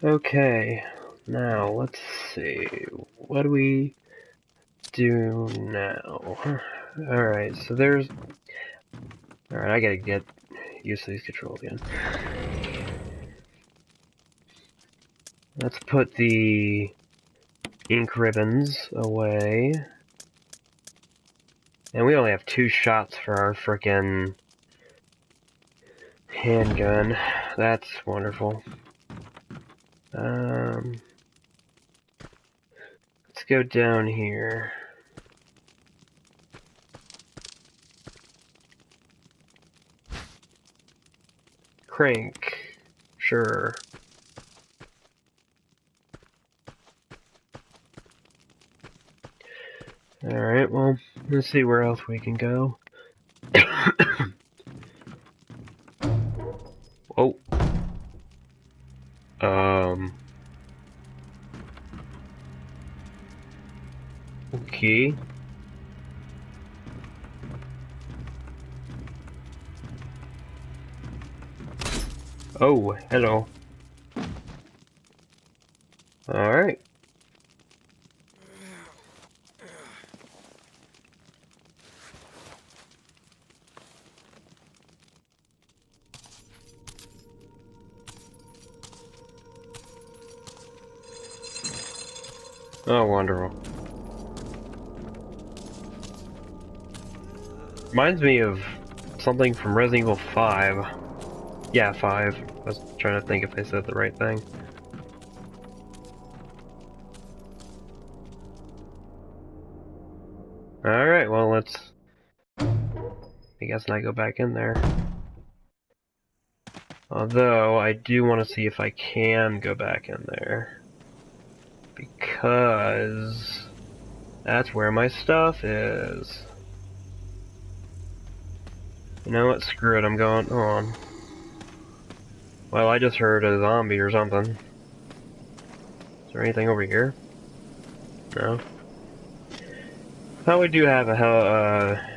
Okay, now let's see. What do we do now? Alright, so there's... Alright, I gotta get used to these controls again. Let's put the ink ribbons away. And we only have 2 shots for our frickin' handgun. That's wonderful. Let's go down here. Crank. Sure. Alright, well, let's see where else we can go. Oh. Okay. Oh, hello. Alright. Oh, wonderful. Reminds me of something from Resident Evil 5. Yeah, 5. I was trying to think if I said the right thing. Alright, well, let's... I guess not go back in there. Although, I do want to see if I can go back in there. Because... that's where my stuff is. You know what? Screw it, I'm going on. Well, I just heard a zombie or something. Is there anything over here? No. Oh, we do have a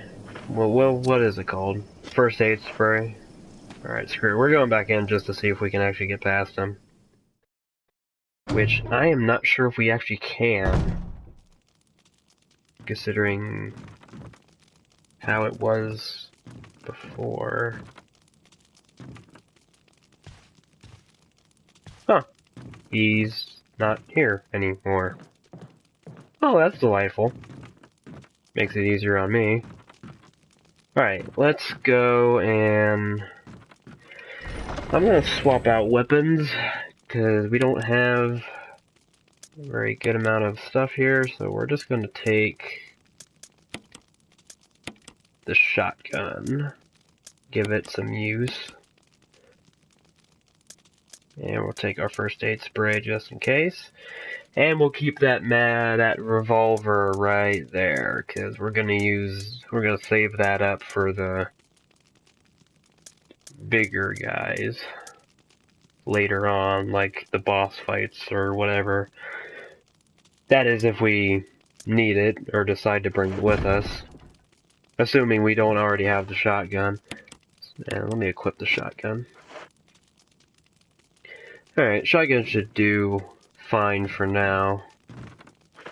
well, what is it called? First aid spray. Alright, screw it. We're going back in just to see if we can actually get past him. Which, I am not sure if we actually can. Considering how it was before. Huh. He's not here anymore. Oh, that's delightful. Makes it easier on me. Alright, let's go and... I'm gonna swap out weapons, because we don't have a very good amount of stuff here, so we're just gonna take the shotgun, give it some use, and we'll take our first aid spray just in case, and we'll keep that revolver right there, because we're gonna save that up for the bigger guys later on, like the boss fights or whatever. That is if we need it or decide to bring it with us. Assuming we don't already have the shotgun. And let me equip the shotgun. Alright, shotgun should do fine for now.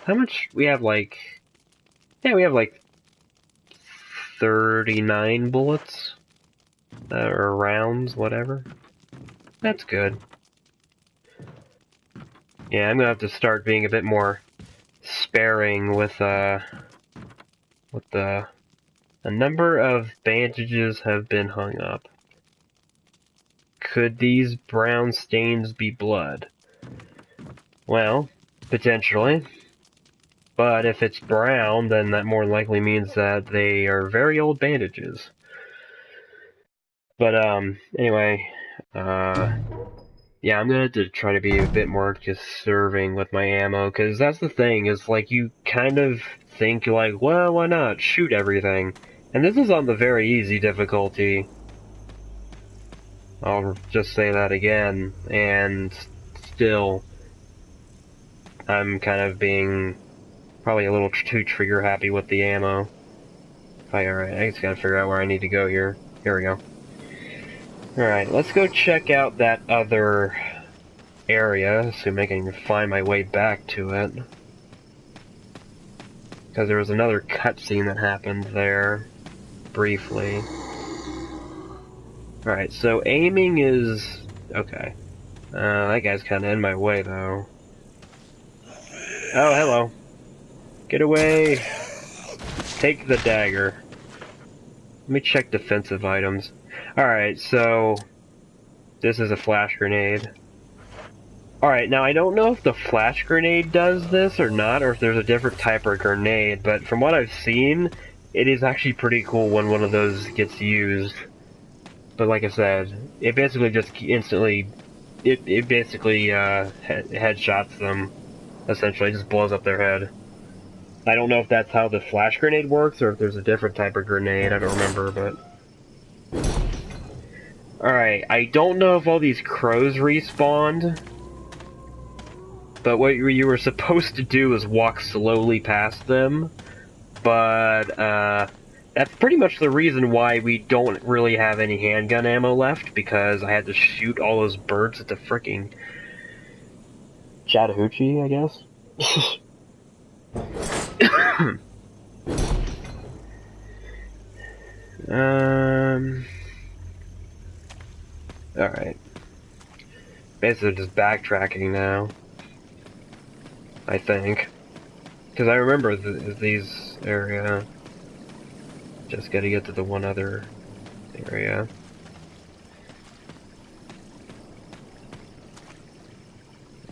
How much? We have like... yeah, we have like 39 bullets. Or rounds, whatever. That's good. Yeah, I'm gonna have to start being a bit more sparing with the... A number of bandages have been hung up. Could these brown stains be blood? Well, potentially. But if it's brown, then that more likely means that they are very old bandages. But, anyway, yeah, I'm gonna have to try to be a bit more conserving with my ammo, because that's the thing, is, like, you kind of think, like, well, why not? Shoot everything. And this is on the very easy difficulty. I'll just say that again, and still, I'm kind of being probably a little too trigger happy with the ammo. Alright, I just gotta figure out where I need to go here. Here we go. Alright, let's go check out that other area, assuming I can find my way back to it. Because there was another cutscene that happened there, briefly. Alright, so aiming is... okay. That guy's kinda in my way, though. Oh, hello. Get away! Take the dagger. Let me check defensive items. Alright, so... this is a flash grenade. Alright, now I don't know if the flash grenade does this or not, or if there's a different type of grenade, but from what I've seen, it is actually pretty cool when one of those gets used. But like I said, it basically just instantly... It basically, headshots them. Essentially, just blows up their head. I don't know if that's how the flash grenade works, or if there's a different type of grenade, I don't remember, but... Alright, I don't know if all these crows respawned, but what you were supposed to do is walk slowly past them, but, that's pretty much the reason why we don't really have any handgun ammo left, because I had to shoot all those birds at the fricking Chattahoochee, I guess? Alright. Basically just backtracking now. I think. Because I remember these area. Just gotta get to the one other area.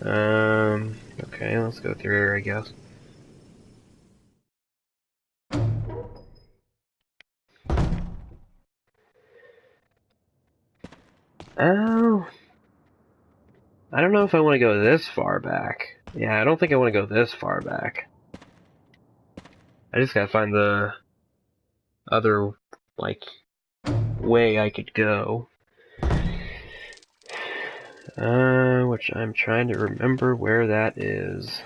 Okay, let's go through here, I guess. Oh, I don't know if I want to go this far back. Yeah, I don't think I want to go this far back. I just gotta find the other, like, way I could go. Which I'm trying to remember where that is.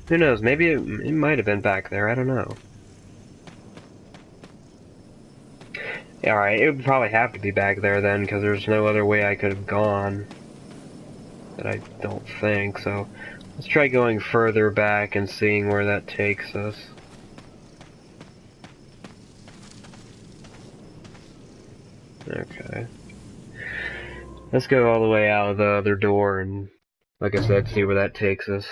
Who knows, maybe it might have been back there, I don't know. Yeah, alright, it would probably have to be back there then, because there's no other way I could have gone. That I don't think, so... let's try going further back and seeing where that takes us. Okay. Let's go all the way out of the other door and, like I said, see where that takes us.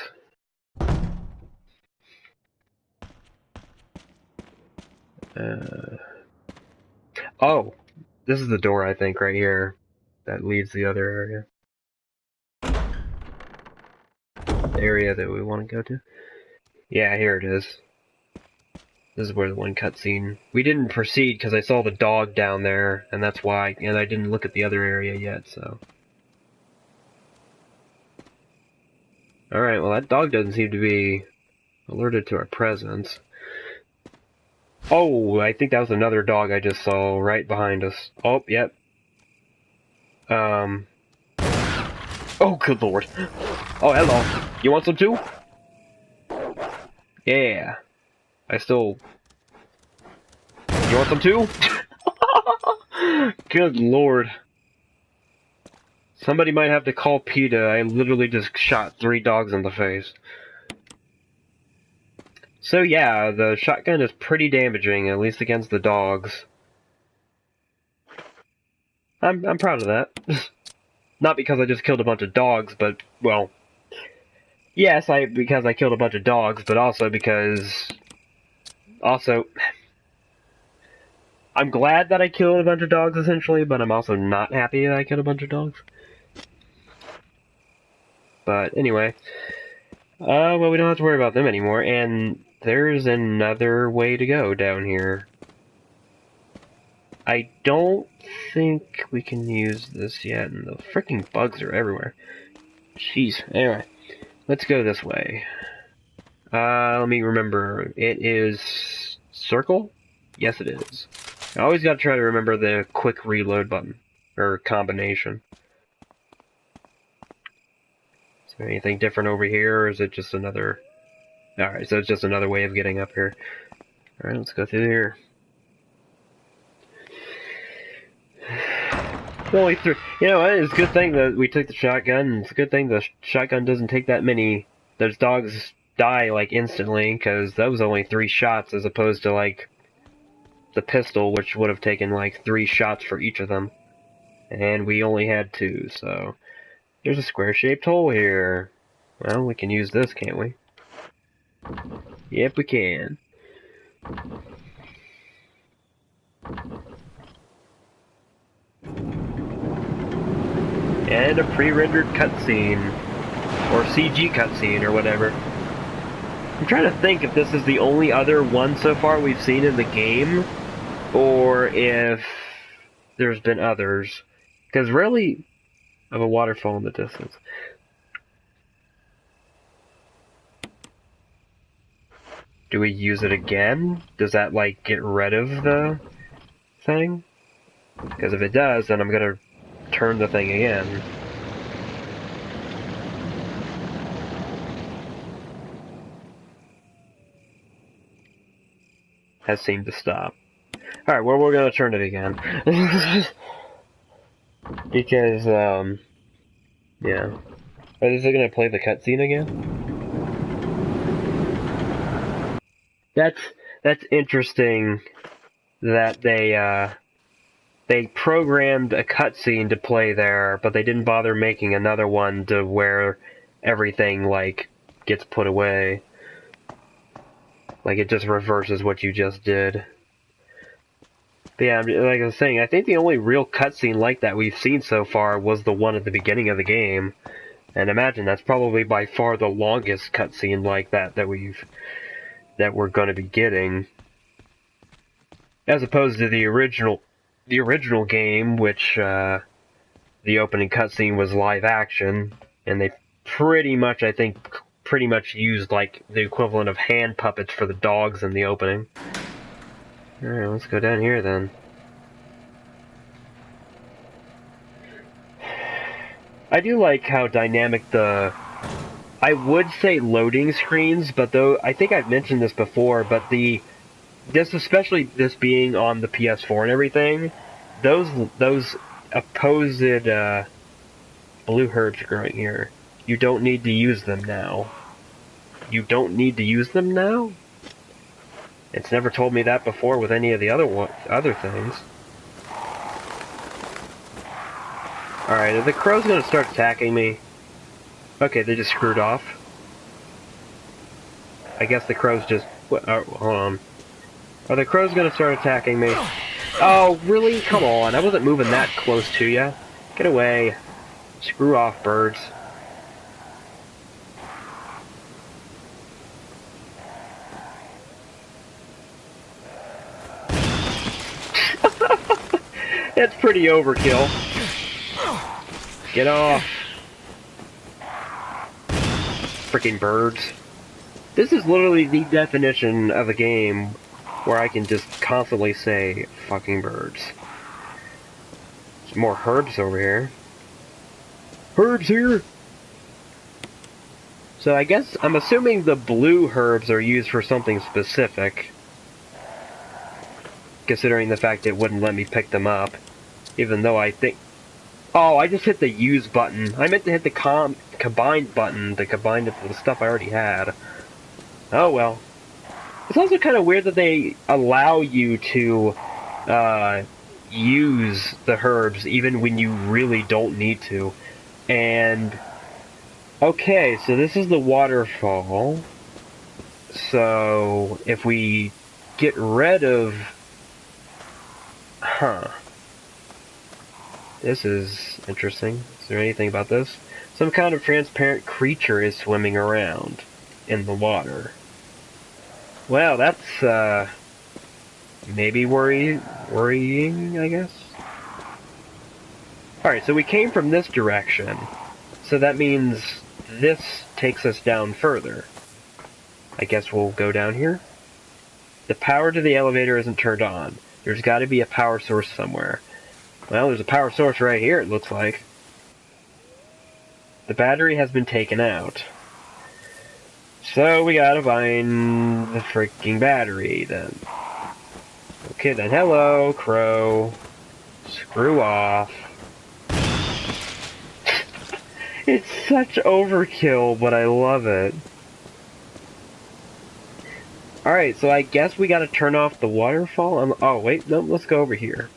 Oh! This is the door, I think, right here. That leads the other area. The area that we want to go to. Yeah, here it is. This is where the one cutscene. We didn't proceed because I saw the dog down there, and that's why, and I didn't look at the other area yet, so... Alright, well that dog doesn't seem to be alerted to our presence. Oh, I think that was another dog I just saw right behind us. Oh, yep. Oh, good lord. Oh, hello. You want some too? Yeah. I still... You want some too? Good lord. Somebody might have to call PETA. I literally just shot 3 dogs in the face. So yeah, the shotgun is pretty damaging, at least against the dogs. I'm proud of that. Not because I just killed a bunch of dogs, but, well... yes, because I killed a bunch of dogs, but also because... also... I'm glad that I killed a bunch of dogs, essentially, but I'm also not happy that I killed a bunch of dogs. But, anyway. Well, we don't have to worry about them anymore, and there's another way to go down here. I don't think we can use this yet, and the freaking bugs are everywhere. Jeez. Anyway, let's go this way. Let me remember. It is circle? Yes, it is. I always gotta try to remember the quick reload button, or combination. Is there anything different over here, or is it just another... alright, so it's just another way of getting up here. Alright, let's go through here. Only three. You know, it's a good thing that we took the shotgun. It's a good thing the shotgun doesn't take that many. Those dogs die, like, instantly, because that was only 3 shots as opposed to, like, the pistol, which would have taken, like, 3 shots for each of them. And we only had 2, so... There's a square-shaped hole here. Well, we can use this, can't we? Yep, we can. And a pre-rendered cutscene. Or CG cutscene, or whatever. I'm trying to think if this is the only other one so far we've seen in the game, or if there's been others. Because really... of a waterfall in the distance. Do we use it again? Does that, like, get rid of the thing? Because if it does, then I'm gonna turn the thing again. Has seemed to stop. Alright, well, we're gonna turn it again. Because, yeah. Is it gonna play the cutscene again? That's interesting that they programmed a cutscene to play there, but they didn't bother making another one to where everything, like, gets put away. Like, it just reverses what you just did. But yeah, like I was saying, I think the only real cutscene like that we've seen so far was the one at the beginning of the game. And imagine, that's probably by far the longest cutscene like that that we're going to be getting. As opposed to the original game, which, the opening cutscene was live action, and they pretty much, I think, used, like, the equivalent of hand puppets for the dogs in the opening. Alright, let's go down here then. I do like how dynamic I would say loading screens, but though, I think I've mentioned this before, but especially this being on the PS4 and everything, those opposed, blue herbs growing here. You don't need to use them now. You don't need to use them now? It's never told me that before with any of the other things. Alright, are the crows gonna start attacking me? Okay, they just screwed off. I guess the crows just... hold on. Are the crows gonna start attacking me? Oh, really? Come on, I wasn't moving that close to ya. Get away. Screw off, birds. That's pretty overkill. Get off. Freaking birds. This is literally the definition of a game where I can just constantly say, fucking birds. Some more herbs over here. Herbs here! So I guess, I'm assuming the blue herbs are used for something specific. Considering the fact it wouldn't let me pick them up. Even though I think... Oh, I just hit the use button. I meant to hit the combine button to combine it to the stuff I already had. Oh well. It's also kind of weird that they allow you to use the herbs even when you really don't need to. And... okay, so this is the waterfall. So, if we get rid of... Huh. This is interesting. Is there anything about this? Some kind of transparent creature is swimming around in the water. Well, that's, maybe worrying, I guess? Alright, so we came from this direction. So that means this takes us down further. I guess we'll go down here? The power to the elevator isn't turned on. There's got to be a power source somewhere. Well, there's a power source right here, it looks like. The battery has been taken out. So we gotta find the freaking battery then. Okay then, hello, Crow. Screw off. It's such overkill, but I love it. Alright, so I guess we gotta turn off the waterfall. Oh, wait, no, let's go over here.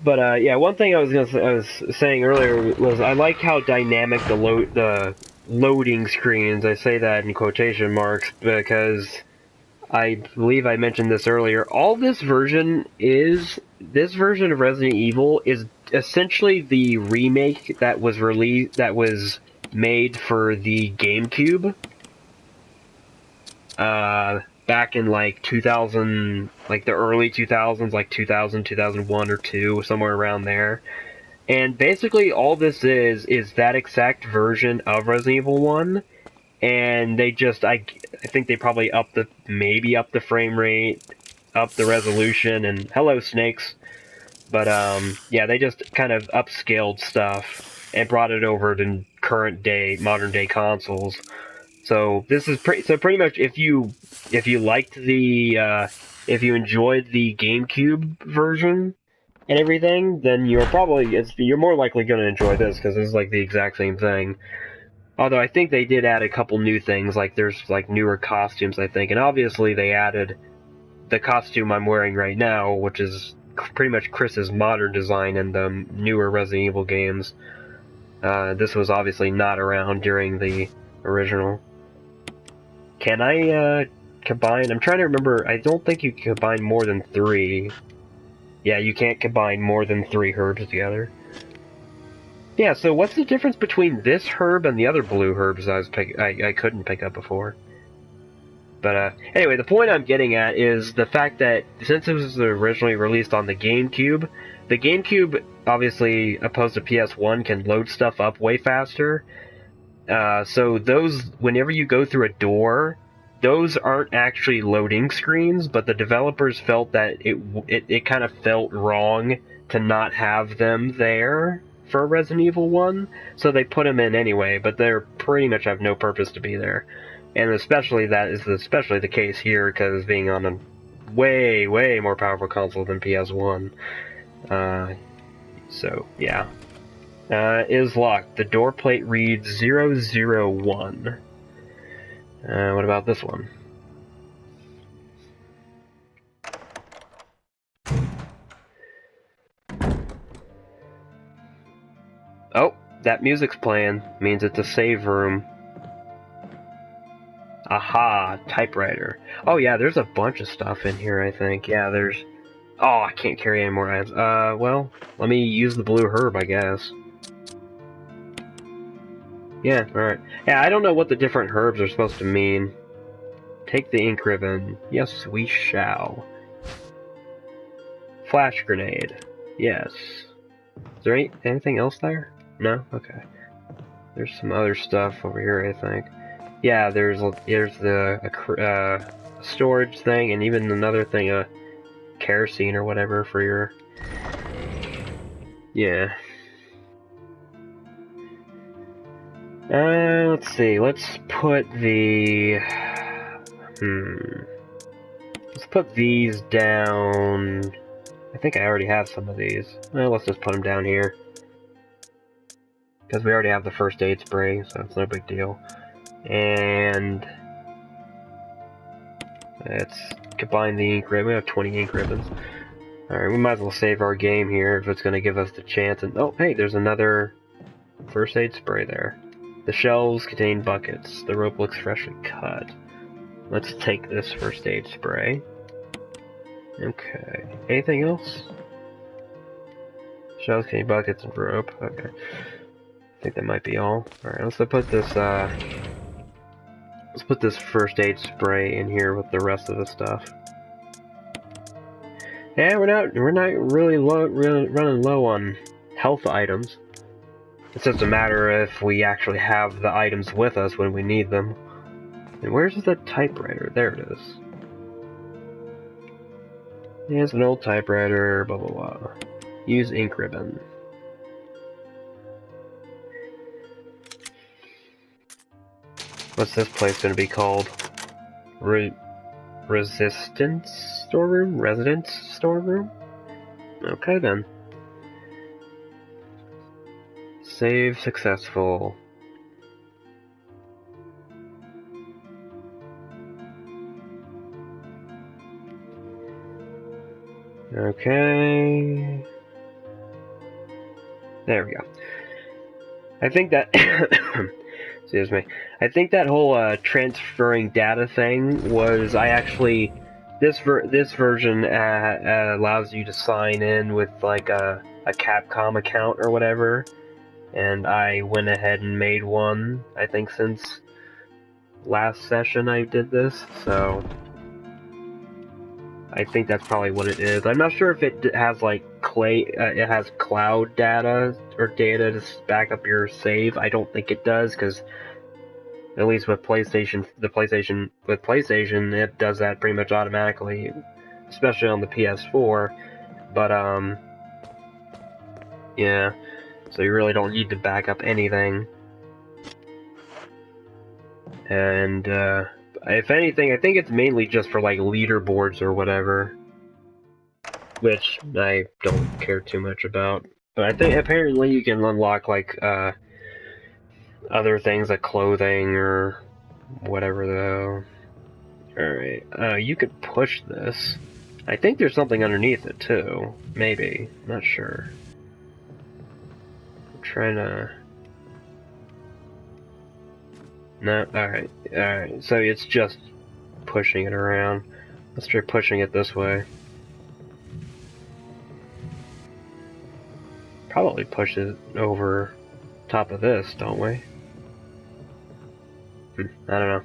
But, yeah, one thing I was saying earlier was I like how dynamic the loading screens, I say that in quotation marks, because I believe I mentioned this earlier, this version of Resident Evil is essentially the remake that was made for the GameCube. Back in like 2000, like the early 2000s, like 2000, 2001 or 2, somewhere around there. And basically all this is that exact version of Resident Evil 1, and they just, I think they probably maybe up the frame rate, up the resolution, and hello snakes. But, yeah, they just kind of upscaled stuff and brought it over to modern day consoles. So this is pretty much if you liked if you enjoyed the GameCube version and everything, then you're more likely going to enjoy this, because this is like the exact same thing. Although I think they did add a couple new things, like there's like newer costumes, I think, and obviously they added the costume I'm wearing right now, which is pretty much Chris's modern design in the newer Resident Evil games. This was obviously not around during the original. Can I, combine? I'm trying to remember. I don't think you can combine more than 3. Yeah, you can't combine more than 3 herbs together. Yeah, so what's the difference between this herb and the other blue herbs I couldn't pick up before? But, anyway, the point I'm getting at is the fact that since it was originally released on the GameCube, obviously, opposed to PS1, can load stuff up way faster. So whenever you go through a door, those aren't actually loading screens, but the developers felt that it kind of felt wrong to not have them there for Resident Evil 1, so they put them in anyway, but they pretty much have no purpose to be there. And especially the case here, because being on a way, way more powerful console than PS1. So, yeah. Is locked. The door plate reads 001. What about this one? Oh, that music's playing. Means it's a save room. Aha, typewriter. Oh yeah, there's a bunch of stuff in here, I think. Yeah, there's... Oh, I can't carry any more items. Well, let me use the blue herb, I guess. Yeah, alright. Yeah, I don't know what the different herbs are supposed to mean. Take the ink ribbon. Yes, we shall. Flash grenade. Yes. Is there anything else there? No? Okay. There's some other stuff over here, I think. Yeah, there's the storage thing, and even another thing, a kerosene or whatever for your... Yeah. Let's see, let's put the... Let's put these down... I think I already have some of these. Well, let's just put them down here. Because we already have the first aid spray, so it's no big deal. And... let's combine the ink ribbon. We have 20 ink ribbons. Alright, we might as well save our game here if it's going to give us the chance. And oh, hey, there's another first aid spray there. The shelves contain buckets. The rope looks freshly cut. Let's take this first aid spray. Okay. Anything else? Shelves contain buckets and rope. Okay. I think that might be all. Alright, let's put this first aid spray in here with the rest of the stuff. Yeah, we're not really running low on health items. It's just a matter if we actually have the items with us when we need them. And where's the typewriter? There it is. Here's an old typewriter, blah blah blah. Use ink ribbon. What's this place gonna be called? Resistance storeroom? Residence storeroom? Okay then. Save successful. Okay. There we go. I think that excuse me. I think that whole transferring data thing was this version allows you to sign in with like a Capcom account or whatever, and I went ahead and made one. I think since last session I did this, so I think that's probably what it is. I'm not sure if it has like it has cloud data or data to back up your save. I don't think it does, because at least with PlayStation, it does that pretty much automatically, especially on the PS4. But yeah. So you really don't need to back up anything. And if anything, I think it's mainly just for like leaderboards or whatever, which I don't care too much about. But I think apparently you can unlock like other things like clothing or whatever though. Alright, you could push this. I think there's something underneath it too. Maybe. Not sure. I'm trying to... No, alright. Alright, so it's just pushing it around. Let's try pushing it this way. Probably push it over top of this, don't we? I don't know.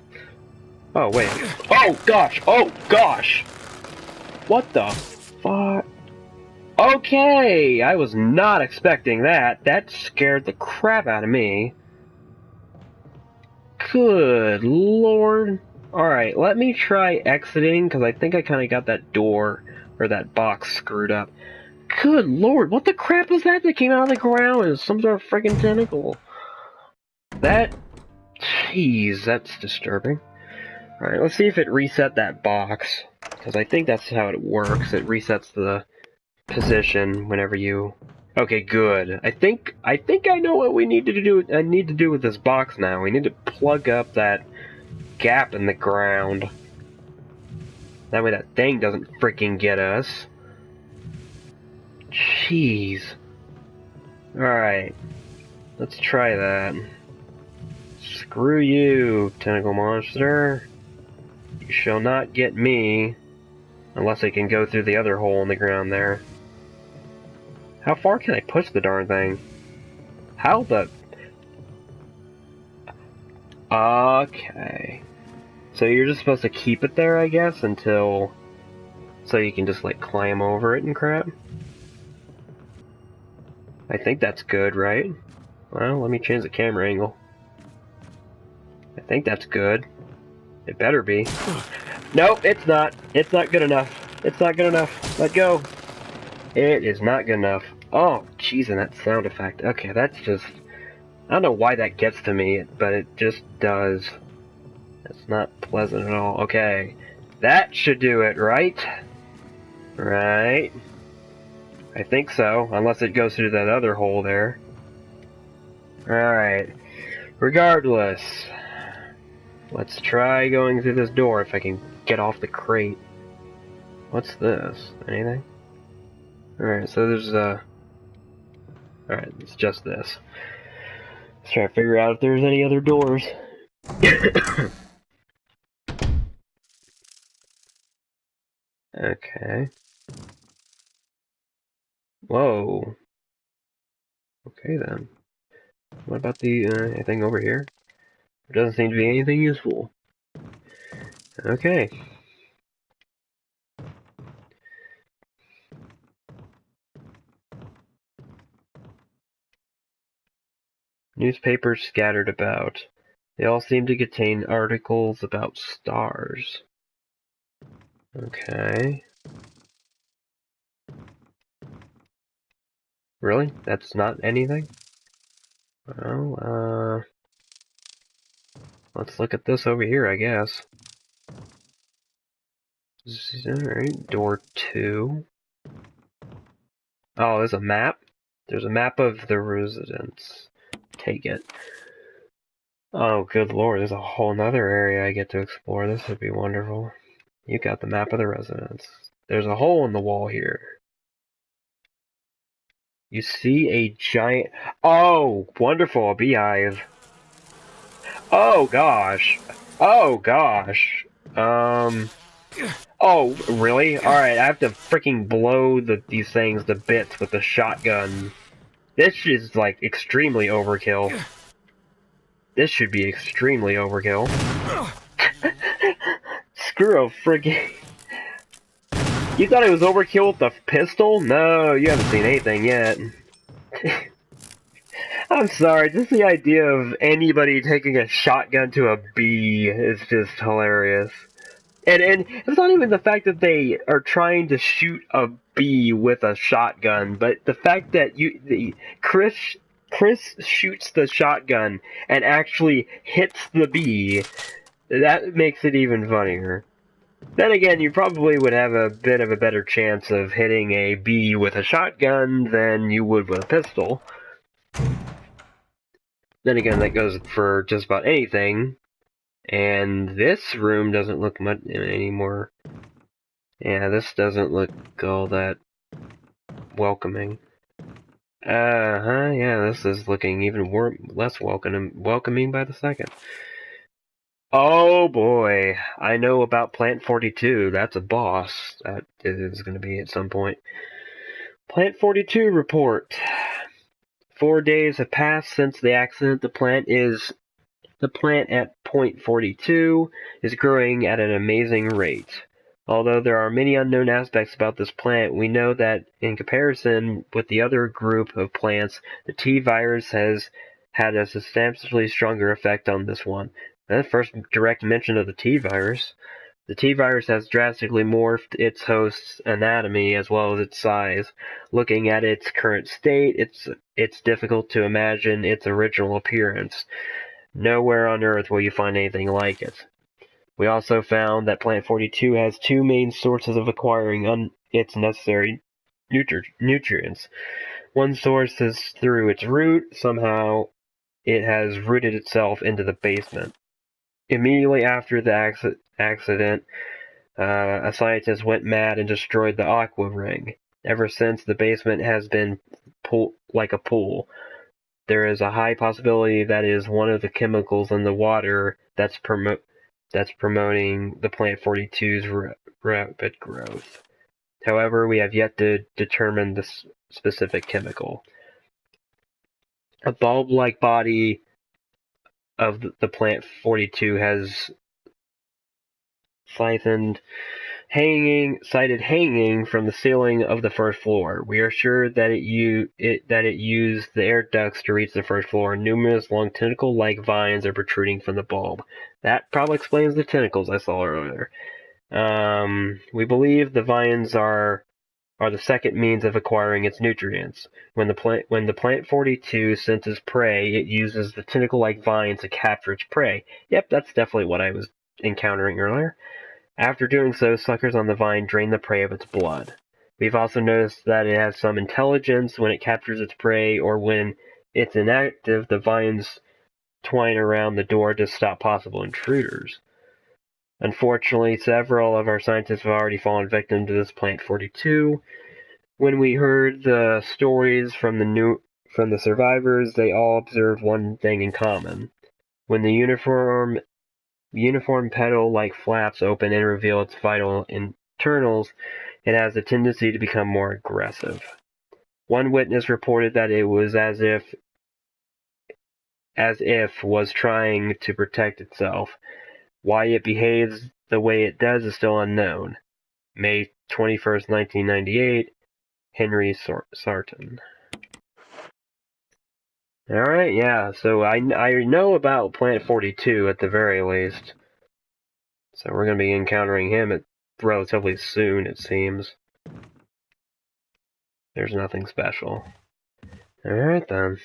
Oh, wait. Oh, gosh! Oh, gosh! What the fuck? Okay! I was not expecting that. That scared the crap out of me. Good lord. Alright, let me try exiting, because I think I kind of got that door, or that box screwed up. Good lord, what the crap was that came out of the ground? It was some sort of friggin' tentacle. Jeez, that's disturbing. Alright, let's see if it reset that box, because I think that's how it works. It resets the position whenever you... Okay, good. I think I know what we need to do. I need to do with this box now. We need to plug up that gap in the ground. That way that thing doesn't freaking get us. Jeez. Alright. Let's try that. Screw you, tentacle monster. You shall not get me. Unless I can go through the other hole in the ground there. How far can I push the darn thing? How the... Okay. So you're just supposed to keep it there, I guess, until... So you can just, like, climb over it and crap? I think that's good, right? Well, let me change the camera angle. I think that's good. It better be. Nope, it's not. It's not good enough. It's not good enough. Let go. It is not good enough. Oh, jeez, and that sound effect. Okay, that's just... I don't know why that gets to me, but it just does. It's not pleasant at all. Okay. That should do it, right? Right. I think so, unless it goes through that other hole there. Alright. Regardless. Let's try going through this door if I can get off the crate. What's this? Anything? Alright, so there's Alright, it's just this. Let's try to figure out if there's any other doors. Okay. Whoa. Okay then. What about the anything over here? There doesn't seem to be anything useful. Okay. Newspapers scattered about. They all seem to contain articles about stars. Okay. Really? That's not anything? Well, let's look at this over here, I guess. Alright, door 2. Oh, there's a map? There's a map of the residence. Take it. Oh, good lord, there's a whole nother area I get to explore. This would be wonderful. You got the map of the residence. There's a hole in the wall here. You see a giant... Oh, wonderful, a beehive. Oh, gosh. Oh, gosh. Oh, really? Alright, I have to freaking blow these things to bits with a shotgun. This is, like, extremely overkill. This should be extremely overkill. Screw a friggin'... You thought it was overkill with the pistol? No, you haven't seen anything yet. I'm sorry, just the idea of anybody taking a shotgun to a bee is just hilarious. And it's not even the fact that they are trying to shoot a bee with a shotgun, but the fact that Chris shoots the shotgun and actually hits the bee, that makes it even funnier. Then again, you probably would have a bit of a better chance of hitting a bee with a shotgun than you would with a pistol. Then again, that goes for just about anything. And this room doesn't look much anymore. Yeah, this doesn't look all that welcoming. Yeah, this is looking even less welcoming by the second. Oh boy, I know about Plant 42. That's a boss. That is going to be at some point. Plant 42 report. 4 days have passed since the accident. The plant at point 42 is growing at an amazing rate. Although there are many unknown aspects about this plant, we know that in comparison with the other group of plants, the T virus has had a substantially stronger effect on this one. The first direct mention of the T virus. The T virus has drastically morphed its host's anatomy as well as its size. Looking at its current state, it's difficult to imagine its original appearance. Nowhere on Earth will you find anything like it. We also found that Plant 42 has 2 main sources of acquiring its necessary nutrients. One source is through its root. Somehow it has rooted itself into the basement. Immediately after the accident, a scientist went mad and destroyed the aqua ring. Ever since, the basement has been like a pool. There is a high possibility that it is one of the chemicals in the water that's promoting the Plant 42's rapid growth. However, we have yet to determine the specific chemical. A bulb-like body of the Plant 42 has sighted hanging from the ceiling of the first floor. We are sure that it used the air ducts to reach the first floor. Numerous long tentacle-like vines are protruding from the bulb. That probably explains the tentacles I saw earlier. We believe the vines are the second means of acquiring its nutrients. When the plant 42 senses prey, it uses the tentacle-like vines to capture its prey. Yep, that's definitely what I was encountering earlier. After doing so, suckers on the vine drain the prey of its blood. We've also noticed that it has some intelligence when it captures its prey, or when it's inactive, the vines twine around the door to stop possible intruders. Unfortunately, several of our scientists have already fallen victim to this Plant 42. When we heard the stories from the survivors, they all observed one thing in common. When the uniform petal-like flaps open and reveal its vital internals, it has a tendency to become more aggressive. One witness reported that it was as if was trying to protect itself. Why it behaves the way it does is still unknown. May 21st, 1998, Henry Sarton. Alright, yeah, so I know about Plant 42 at the very least. So we're going to be encountering him relatively soon, it seems. There's nothing special. Alright then.